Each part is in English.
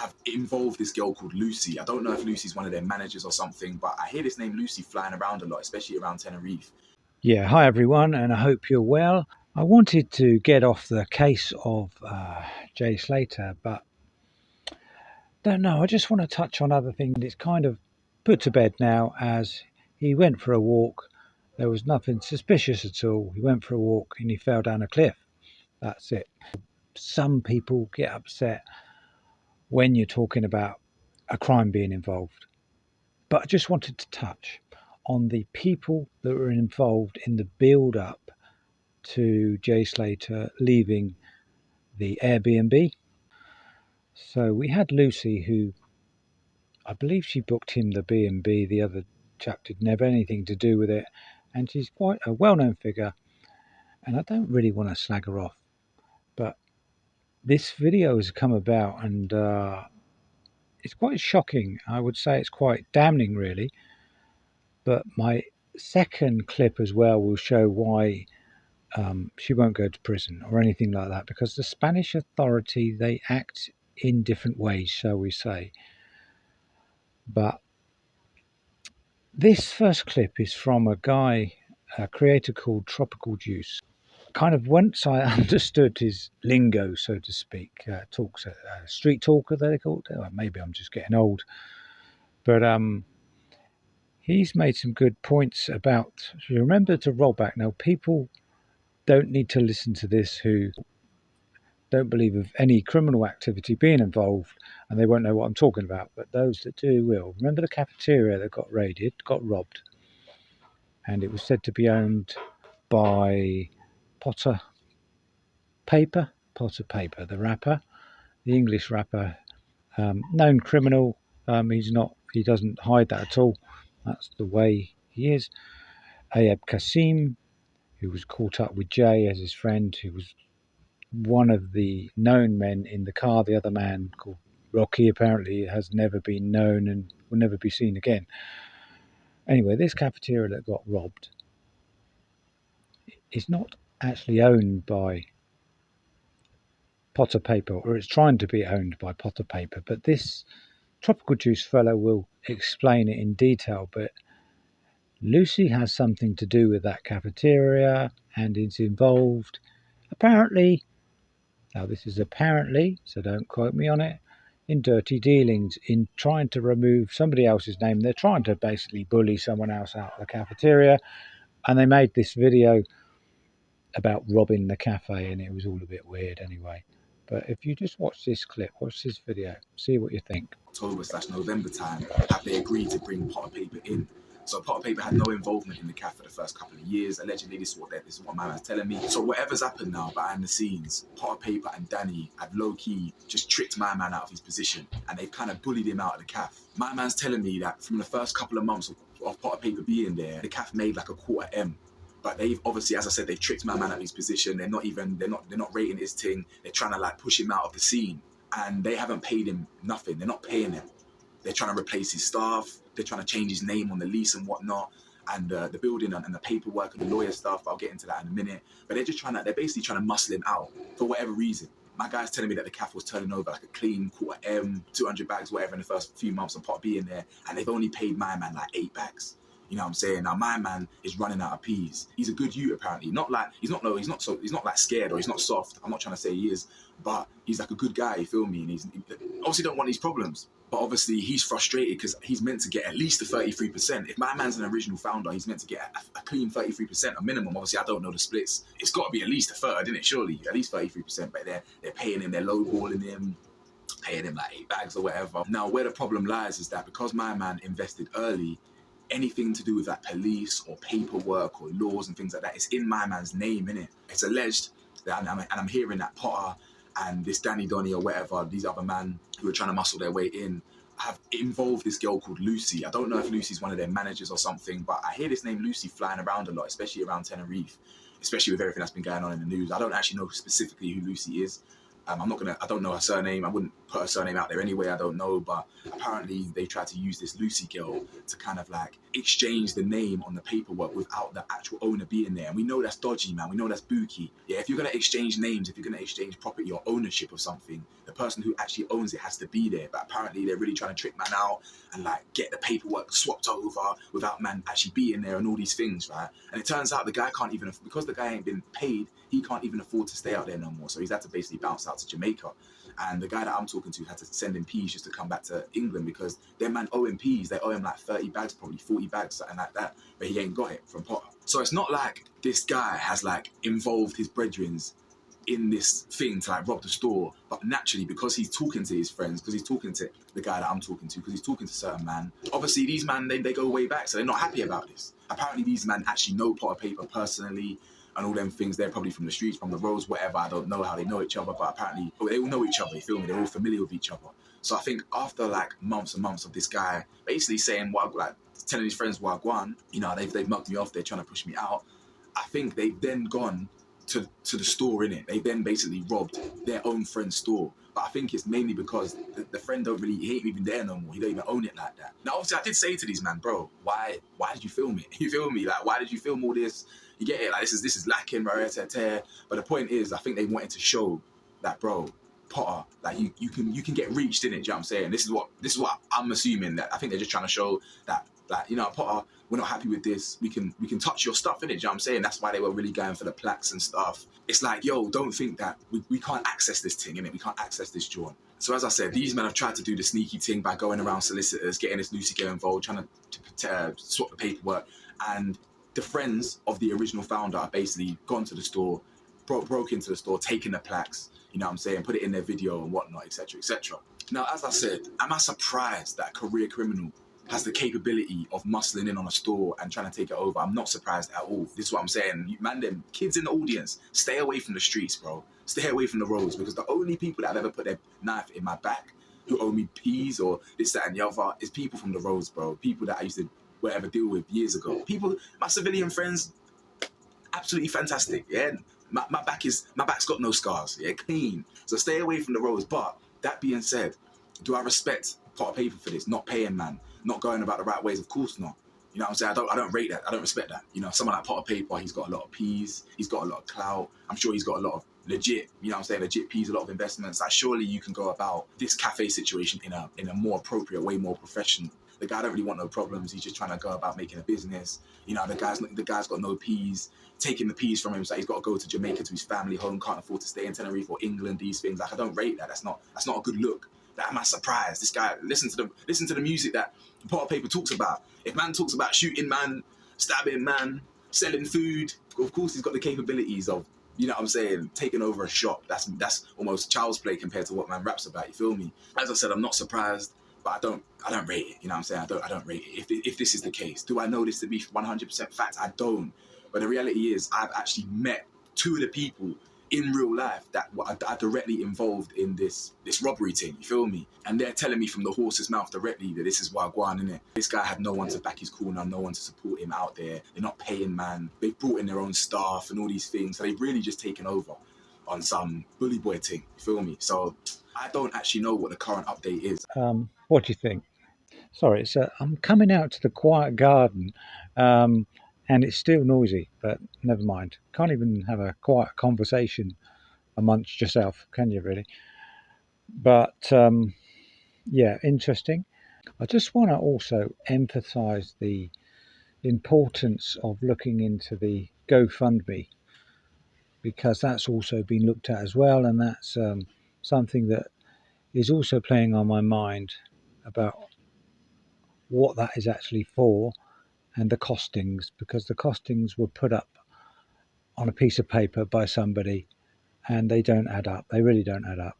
have involved this girl called Lucy. I don't know if Lucy's one of their managers or something, but I hear this name Lucy flying around a lot, especially around Tenerife. Yeah, hi everyone, and I hope you're well. I wanted to get off the case of Jay Slater, but don't know. I just want to touch on other things. It's kind of put to bed now as he went for a walk. There was nothing suspicious at all. He went for a walk and he fell down a cliff. That's it. Some people get upset when you're talking about a crime being involved. But I just wanted to touch on the people that were involved in the build up to Jay Slater leaving the Airbnb. So we had Lucy, who I believe she booked him the B&B. The other chap didn't have anything to do with it. And she's quite a well-known figure. And I don't really want to slag her off. But this video has come about and it's quite shocking. I would say it's quite damning, really. But my second clip as well will show why she won't go to prison or anything like that, because the Spanish authority, they act in different ways, shall we say. But this first clip is from a creator called Tropical Juice. Kind of once I understood his lingo, so to speak, talks, street talker they call it. Maybe I'm just getting old, but he's made some good points about. You remember to roll back. Now, people don't need to listen to this who don't believe of any criminal activity being involved, and they won't know what I'm talking about. But those that do will. Remember the cafeteria that got raided, got robbed, and it was said to be owned by Potter Paper, the rapper, the English rapper, known criminal. He doesn't hide that at all. That's the way he is. Ayab Kassim, who was caught up with Jay as his friend, who was one of the known men in the car. The other man, called Rocky, apparently has never been known and will never be seen again. Anyway, this cafeteria that got robbed is not actually owned by Potter Paper, or it's trying to be owned by Potter Paper, but this Tropical Juice fellow will explain it in detail. But Lucy has something to do with that cafeteria and is involved, apparently, now this is apparently, so don't quote me on it, in dirty dealings, in trying to remove somebody else's name. They're trying to basically bully someone else out of the cafeteria, and they made this video about robbing the cafe, and it was all a bit weird anyway. But if you just watch this clip, watch this video, see what you think. October/November time, have they agreed to bring Potter Paper in? So Potter Paper had no involvement in the cafe for the first couple of years. Allegedly, this is what my man's telling me. So whatever's happened now behind the scenes, Potter Paper and Danny have low-key just tricked my man out of his position, and they've kind of bullied him out of the cafe. My man's telling me that from the first couple of months of Potter Paper being there, the cafe made like a quarter M. But they've obviously, as I said, they've tricked my man out of his position. They're not rating his thing. They're trying to like push him out of the scene, and they haven't paid him nothing. They're not paying him. They're trying to replace his staff. They're trying to change his name on the lease and whatnot, and the building and the paperwork and the lawyer stuff. I'll get into that in a minute. But they're basically trying to muscle him out for whatever reason. My guy's telling me that the cafe was turning over like a clean quarter M, 200 bags, whatever, in the first few months of Pot being there, and they've only paid my man like 8 bags. You know what I'm saying? Now my man is running out of peas. He's a good youth apparently. He's not like scared or he's not soft. I'm not trying to say he is, but he's like a good guy, you feel me? And he obviously don't want these problems. But obviously he's frustrated because he's meant to get at least a 33%. If my man's an original founder, he's meant to get a clean 33%, a minimum. Obviously I don't know the splits. It's got to be at least a third, isn't it? Surely at least 33%. But they're paying him, they're lowballing him, paying him like 8 bags or whatever. Now where the problem lies is that because my man invested early, anything to do with that police or paperwork or laws and things like that, it's in my man's name, innit? It's alleged that, and I'm hearing that Potter and this Danny Donny or whatever, these other men who are trying to muscle their way in, have involved this girl called Lucy. I don't know if Lucy's one of their managers or something, but I hear this name Lucy flying around a lot, especially around Tenerife, especially with everything that's been going on in the news. I don't actually know specifically who Lucy is. I don't know her surname. I wouldn't put her surname out there anyway, I don't know, but apparently they tried to use this Lucy girl to kind of like exchange the name on the paperwork without the actual owner being there. And we know that's dodgy, man. We know that's booky. Yeah, if you're going to exchange names, if you're going to exchange property or ownership of something, the person who actually owns it has to be there. But apparently they're really trying to trick man out and like get the paperwork swapped over without man actually being there and all these things, right? And it turns out the guy can't even, because the guy ain't been paid, he can't even afford to stay out there no more. So he's had to basically bounce out to Jamaica. And the guy that I'm talking to had to send him peas just to come back to England because their man owe him peas. They owe him like 30 bags, probably 40 bags, something like that. But he ain't got it from Potter. So it's not like this guy has like involved his brethrens in this thing to like rob the store, but naturally because he's talking to his friends, because he's talking to the guy that I'm talking to, because he's talking to certain man, obviously these man, they go way back, so they're not happy about this. Apparently these men actually know Potter Paper personally and all them things. They're probably from the streets, from the roads, whatever. I don't know how they know each other, but apparently they all know each other, you feel me? They're all familiar with each other. So I think after like months and months of this guy basically saying what, like telling his friends Wagwan, you know, they've mugged me off, they're trying to push me out. I think they've then gone to the store, innit? They then basically robbed their own friend's store. But I think it's mainly because the friend he ain't even there no more. He don't even own it like that. Now, obviously, I did say to these man, bro, why did you film it? You feel me? Like, why did you film all this? You get it? Like, this is lacking, right? But the point is, I think they wanted to show that, bro, Potter, like you can get reached in it. Do you know what I'm saying? This is what I'm assuming, that I think they're just trying to show that, like, you know, Potter, we're not happy with this. We can touch your stuff in it. Do you know what I'm saying? That's why they were really going for the plaques and stuff. It's like, yo, don't think that we can't access this thing, innit? We can't access this joint. So as I said, these men have tried to do the sneaky thing by going around solicitors, getting this Lucy girl involved, trying to swap the paperwork, and the friends of the original founder are basically gone to the store, broke into the store, taken the plaques, you know what I'm saying, put it in their video and whatnot, etc., etc. Now, as I said, am I surprised that a career criminal has the capability of muscling in on a store and trying to take it over? I'm not surprised at all. This is what I'm saying. Man, them kids in the audience, stay away from the streets, bro. Stay away from the roads, because the only people that have ever put their knife in my back who owe me peas or this, that, and the other is people from the roads, bro. People that I used to whatever deal with years ago. People, my civilian friends, absolutely fantastic. Yeah, my back's got no scars. Yeah, clean. So stay away from the roads. But that being said, do I respect Potter Paper for this? Not paying, man. Not going about the right ways. Of course not. You know what I'm saying? I don't rate that. I don't respect that. You know, someone like Potter Paper, he's got a lot of peas. He's got a lot of clout. I'm sure he's got a lot of legit, you know what I'm saying, legit peas, a lot of investments. Like, surely you can go about this cafe situation in a more appropriate way, more professional. The guy don't really want no problems. He's just trying to go about making a business. You know, the guy's got no peas. Taking the peas from him, so he's got to go to Jamaica to his family home. Can't afford to stay in Tenerife or England. These things, like, I don't rate that. That's not a good look. That am I surprised? This guy, listen to the music that Potter Paper talks about. If man talks about shooting man, stabbing man, selling food, of course he's got the capabilities of, you know what I'm saying, taking over a shop. That's almost child's play compared to what man raps about. You feel me? As I said, I'm not surprised, but I don't rate it. You know what I'm saying? I don't rate it. If this is the case, do I know this to be 100% fact? I don't. But the reality is, I've actually met two of the people in real life that are directly involved in this robbery thing, you feel me? And they're telling me from the horse's mouth directly that this is Wagwan, innit? This guy had no one to back his corner, no one to support him out there. They're not paying, man. They've brought in their own staff and all these things. So they've really just taken over on some bully boy thing, you feel me? So I don't actually know what the current update is. What do you think? Sorry, I'm coming out to the quiet garden, and it's still noisy, but never mind. Can't even have a quiet conversation amongst yourself, can you, really? But yeah, interesting. I just want to also emphasize the importance of looking into the GoFundMe, because that's also been looked at as well, and that's something that is also playing on my mind about what that is actually for, and the costings, because the costings were put up on a piece of paper by somebody and they don't add up. They really don't add up.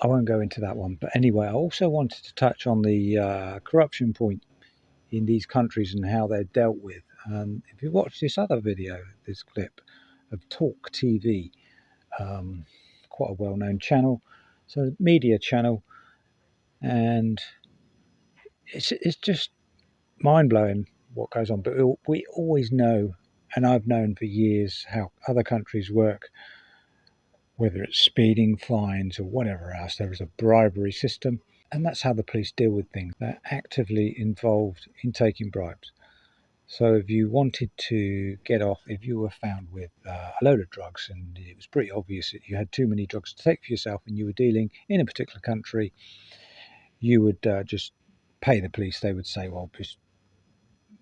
I won't go into that one. But anyway, I also wanted to touch on the corruption point in these countries and how they're dealt with. If you watch this other video, this clip of Talk TV, quite a well-known channel, so media channel, and it's just mind-blowing what goes on. But we always know, and I've known for years, how other countries work. whether it's speeding, fines, or whatever else. There is a bribery system, and that's how the police deal with things. They're actively involved in taking bribes. So if you wanted to get off, if you were found with a load of drugs and it was pretty obvious that you had too many drugs to take for yourself and you were dealing in a particular country, you would just pay the police. They would say, well,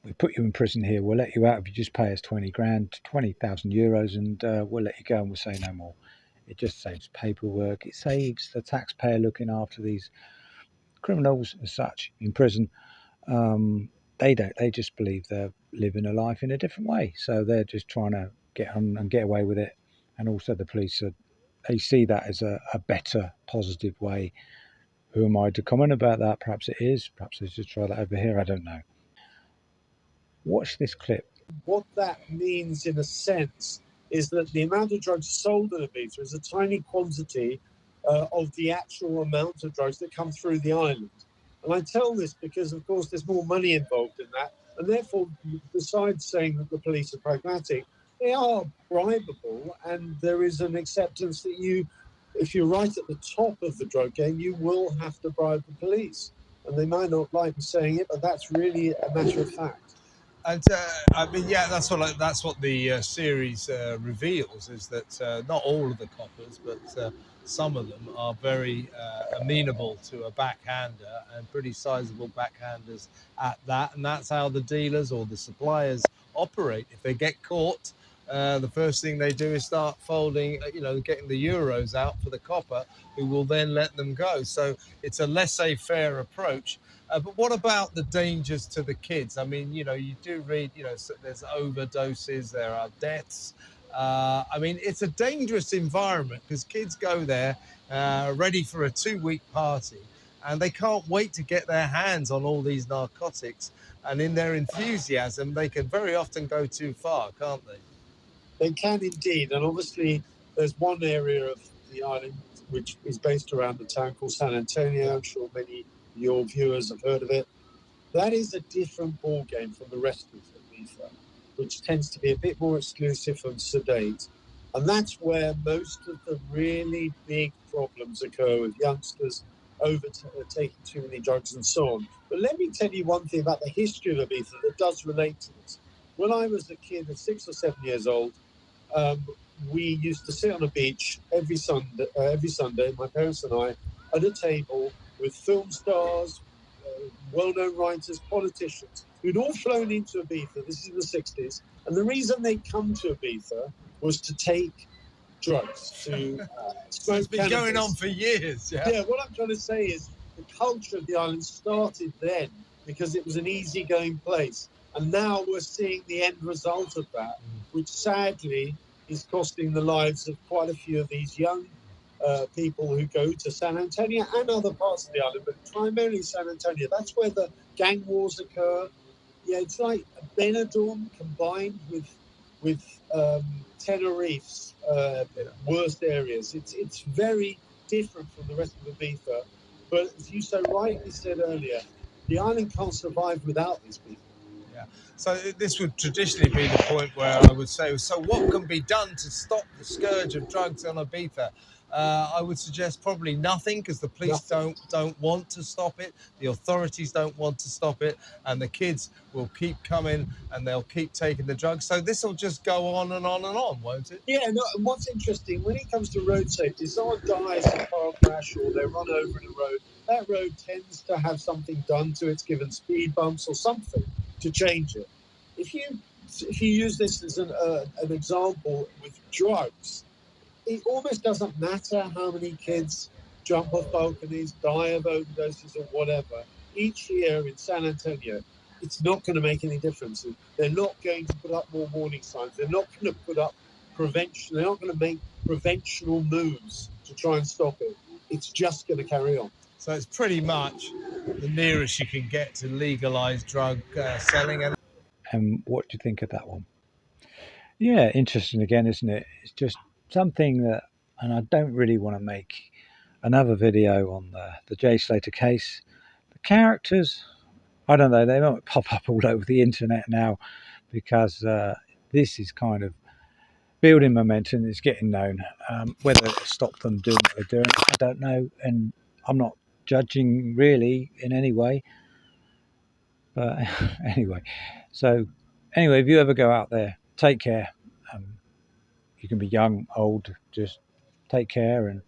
we put you in prison here, we'll let you out if you just pay us 20 grand, 20,000 euros, and we'll let you go and we'll say no more. It just saves paperwork. It saves the taxpayer looking after these criminals as such in prison. They don't. They just believe they're living a life in a different way. So they're just trying to get on and get away with it. And also the police they see that as a better, positive way. Who am I to comment about that? Perhaps it is. Perhaps they just try that over here. I don't know. Watch this clip. What that means, in a sense, is that the amount of drugs sold in Ibiza is a tiny quantity of the actual amount of drugs that come through the island. And I tell this because, of course, there's more money involved in that. And therefore, besides saying that the police are pragmatic, they are bribable. And there is an acceptance that if you're right at the top of the drug game, you will have to bribe the police. And they might not like me saying it, but that's really a matter of fact. And I mean, yeah, that's what the series reveals, is that not all of the coppers, but some of them are very amenable to a backhander, and pretty sizable backhanders at that. And that's how the dealers or the suppliers operate. If they get caught, the first thing they do is start folding, getting the euros out for the copper, who will then let them go. So it's a laissez-faire approach. But what about the dangers to the kids? I mean, you do read, there's overdoses, there are deaths. I mean, it's a dangerous environment because kids go there ready for a 2-week party, and they can't wait to get their hands on all these narcotics. And in their enthusiasm, they can very often go too far, can't they? They can indeed. And obviously, there's one area of the island which is based around the town called San Antonio. I'm sure many of your viewers have heard of it. That is a different ball game from the rest of Ibiza, which tends to be a bit more exclusive and sedate. And that's where most of the really big problems occur with youngsters taking too many drugs and so on. But let me tell you one thing about the history of Ibiza that does relate to this. When I was a kid at 6 or 7 years old, we used to sit on a beach every Sunday, my parents and I, at a table with film stars, well-known writers, politicians, who'd all flown into Ibiza. This is in the 60s. And the reason they'd come to Ibiza was to take drugs, to smoke so it's been cannabis. Going on for years, yeah? Yeah, what I'm trying to say is the culture of the island started then because it was an easygoing place. And now we're seeing the end result of that, which sadly is costing the lives of quite a few of these young people who go to San Antonio and other parts of the island, but primarily San Antonio. That's where the gang wars occur. Yeah, it's like Benidorm combined with Tenerife's worst areas. It's very different from the rest of Ibiza. But as you so rightly said earlier, the island can't survive without these people. Yeah. So this would traditionally be the point where I would say, so what can be done to stop the scourge of drugs on Ibiza? I would suggest probably nothing, because the police don't want to stop it, the authorities don't want to stop it, and the kids will keep coming and they'll keep taking the drugs. So this will just go on and on and on, won't it? Yeah, no, and what's interesting, when it comes to road safety, someone dies in a car crash or they're run over in a road, that road tends to have something done to it, it's given speed bumps or something to change it. If you use this as an example with drugs, it almost doesn't matter how many kids jump off balconies, die of overdoses or whatever. Each year in San Antonio, it's not going to make any difference. They're not going to put up more warning signs. They're not going to put up prevention. They're not going to make preventional moves to try and stop it. It's just going to carry on. So it's pretty much the nearest you can get to legalized drug selling. And what do you think of that one? Yeah, interesting again, isn't it? It's just something that, and I don't really want to make another video on the Jay Slater case. The characters, I don't know, they might pop up all over the internet now because this is kind of building momentum, it's getting known. Whether it'll stop them doing what they're doing, I don't know. And I'm not judging really in any way. But anyway, if you ever go out there, take care. You can be young, old, just take care and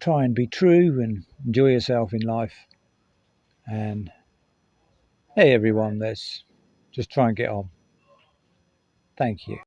try and be true and enjoy yourself in life. And hey, everyone, let's just try and get on. Thank you.